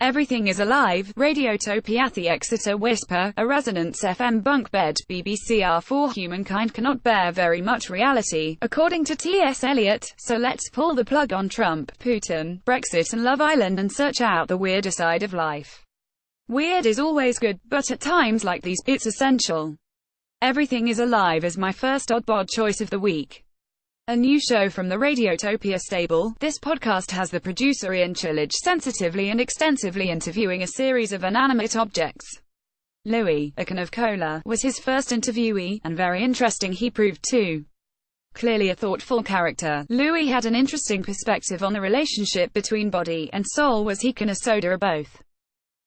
Everything is Alive, Radiotopia, The Exeter Whisper, A Resonance FM, Bunk Bed, BBC R4. Humankind cannot bear very much reality, according to T.S. Eliot, so let's pull the plug on Trump, Putin, Brexit and Love Island and search out the weirder side of life. Weird is always good, but at times like these, it's essential. Everything is Alive is my first oddbod choice of the week. A new show from the Radiotopia stable. This podcast has the producer Ian Chillage sensitively and extensively interviewing a series of inanimate objects. Louis, a can of cola, was his first interviewee, and very interesting he proved too. Clearly a thoughtful character, Louis had an interesting perspective on the relationship between body and soul. Was he can a soda or both?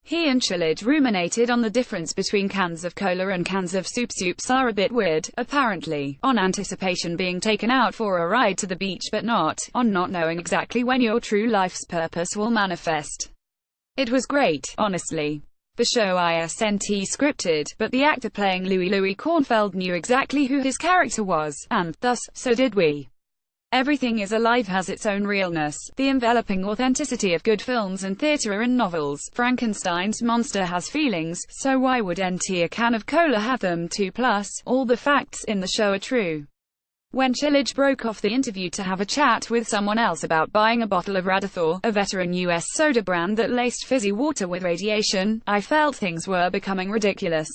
He and Chillage ruminated on the difference between cans of cola and cans of soup. Soups are a bit weird, apparently, on anticipation being taken out for a ride to the beach but not, on not knowing exactly when your true life's purpose will manifest. It was great, honestly. The show isn't scripted, but the actor playing Louis Kornfeld knew exactly who his character was, and, thus, so did we. Everything is Alive has its own realness, the enveloping authenticity of good films and theatre and novels. Frankenstein's monster has feelings, so why would a can of cola have them too? Plus, all the facts in the show are true. When Chillage broke off the interview to have a chat with someone else about buying a bottle of Radathor, a veteran US soda brand that laced fizzy water with radiation, I felt things were becoming ridiculous.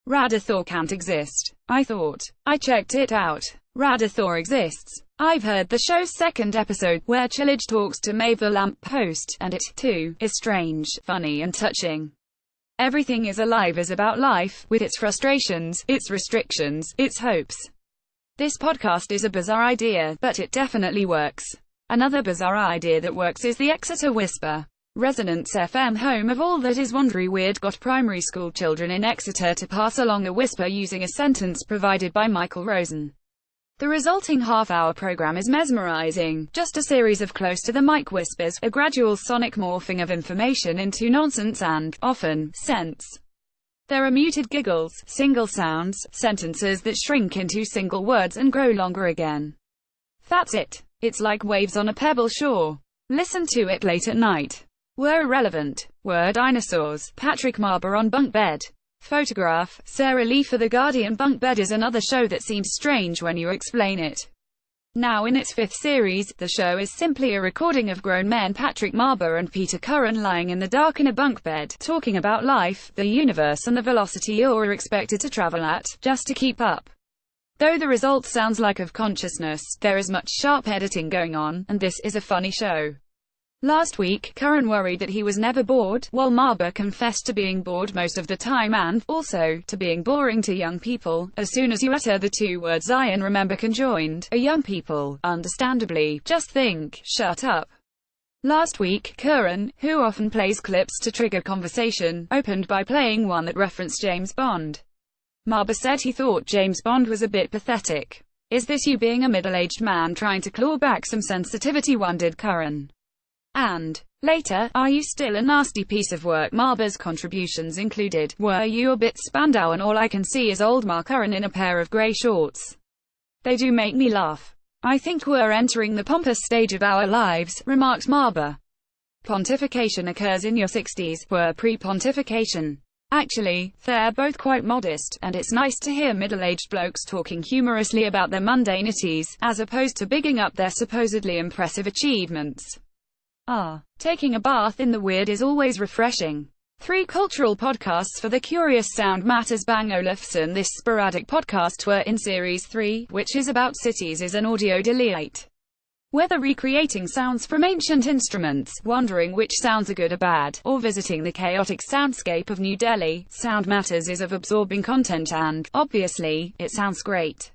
Radathor can't exist, I thought. I checked it out. Radathor exists. I've heard the show's second episode, where Chillage talks to Maeve the lamp post, and it, too, is strange, funny and touching. Everything is Alive is about life, with its frustrations, its restrictions, its hopes. This podcast is a bizarre idea, but it definitely works. Another bizarre idea that works is the Exeter Whisper. Resonance FM, home of all that is wondery weird, got primary school children in Exeter to pass along a whisper using a sentence provided by Michael Rosen. The resulting half-hour program is mesmerizing, just a series of close-to-the-mic whispers, a gradual sonic morphing of information into nonsense and, often, sense. There are muted giggles, single sounds, sentences that shrink into single words and grow longer again. That's it. It's like waves on a pebble shore. Listen to it late at night. Were irrelevant. Were dinosaurs. Patrick Marber on Bunk Bed. Photograph, Sarah Lee for The Guardian. Bunk Bed is another show that seems strange when you explain it. Now in its fifth series, the show is simply a recording of grown men Patrick Marber and Peter Curran lying in the dark in a bunk bed, talking about life, the universe and the velocity you're expected to travel at, just to keep up. Though the result sounds like of consciousness, there is much sharp editing going on, and this is a funny show. Last week, Curran worried that he was never bored, while Marber confessed to being bored most of the time and, also, to being boring to young people. As soon as you utter the two words I and remember conjoined, young people, understandably, just think, shut up. Last week, Curran, who often plays clips to trigger conversation, opened by playing one that referenced James Bond. Marber said he thought James Bond was a bit pathetic. Is this you being a middle-aged man trying to claw back some sensitivity, wondered Curran. And, later, are you still a nasty piece of work? Marber's contributions included, were you a bit Spandau and all I can see is old Mark Curran in a pair of grey shorts. They do make me laugh. I think we're entering the pompous stage of our lives, remarked Marber. Pontification occurs in your 60s, were pre-pontification. Actually, they're both quite modest, and it's nice to hear middle-aged blokes talking humorously about their mundanities, as opposed to bigging up their supposedly impressive achievements. Taking a bath in the weird is always refreshing. 3 cultural podcasts for the curious sound matters. Bang Olufsen. This sporadic podcast were in Series 3, which is about cities, is an audio delight. Whether recreating sounds from ancient instruments, wondering which sounds are good or bad, or visiting the chaotic soundscape of New Delhi, Sound Matters is of absorbing content and, obviously, it sounds great.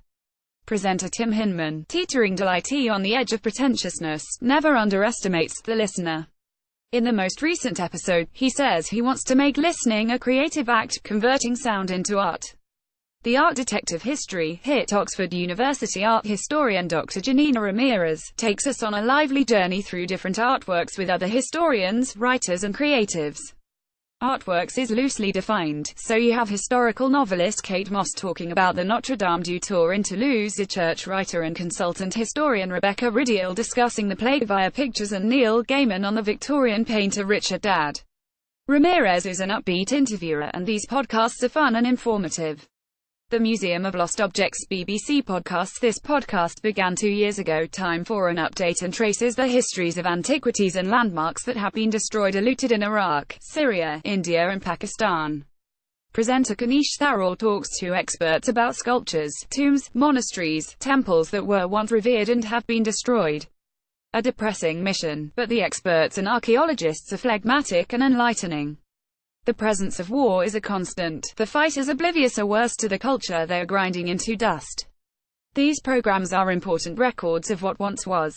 Presenter Tim Hinman, teetering delightee on the edge of pretentiousness, never underestimates the listener. In the most recent episode, he says he wants to make listening a creative act, converting sound into art. The art detective history hit Oxford University art historian Dr. Janina Ramirez takes us on a lively journey through different artworks with other historians, writers and creatives. Artworks is loosely defined, so you have historical novelist Kate Moss talking about the Notre Dame du Tour in Toulouse, a church writer and consultant historian Rebecca Ridial discussing the play via pictures, and Neil Gaiman on the Victorian painter Richard Dadd. Ramirez is an upbeat interviewer, and these podcasts are fun and informative. The Museum of Lost Objects BBC podcasts. This podcast began 2 years ago. Time for an update and traces the histories of antiquities and landmarks that have been destroyed or looted in Iraq, Syria, India and Pakistan. Presenter Kanish Tharol talks to experts about sculptures, tombs, monasteries, temples that were once revered and have been destroyed. A depressing mission, but the experts and archaeologists are phlegmatic and enlightening. The presence of war is a constant. The fighters oblivious or worse to the culture they are grinding into dust. These programs are important records of what once was.